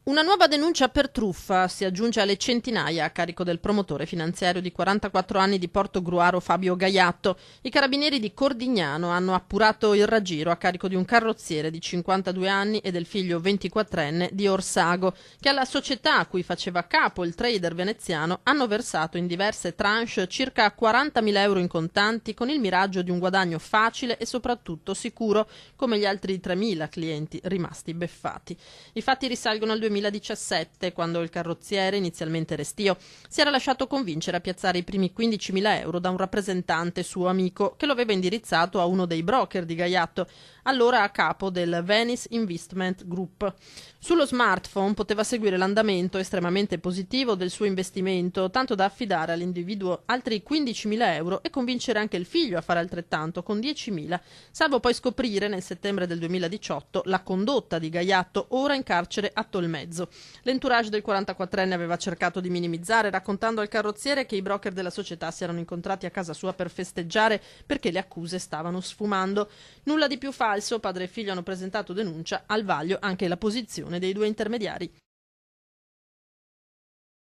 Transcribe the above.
Una nuova denuncia per truffa si aggiunge alle centinaia a carico del promotore finanziario di 44 anni di Portogruaro Fabio Gaiatto. I carabinieri di Cordignano hanno appurato il raggiro a carico di un carrozziere di 52 anni e del figlio 24enne di Orsago, che alla società a cui faceva capo il trader veneziano hanno versato in diverse tranche circa 40.000 euro in contanti con il miraggio di un guadagno facile e soprattutto sicuro, come gli altri 3.000 clienti rimasti beffati. I fatti risalgono al 2017, quando il carrozziere, inizialmente restio, si era lasciato convincere a piazzare i primi 15.000 euro da un rappresentante suo amico che lo aveva indirizzato a uno dei broker di Gaiatto, allora a capo del Venice Investment Group. Sullo smartphone poteva seguire l'andamento estremamente positivo del suo investimento, tanto da affidare all'individuo altri 15.000 euro e convincere anche il figlio a fare altrettanto con 10.000, salvo poi scoprire nel settembre del 2018 la condotta di Gaiatto, ora in carcere a Tolmezzo. L'entourage del 44enne aveva cercato di minimizzare, raccontando al carrozziere che i broker della società si erano incontrati a casa sua per festeggiare perché le accuse stavano sfumando. Nulla di più falso, padre e figlio hanno presentato denuncia, al vaglio anche la posizione dei due intermediari.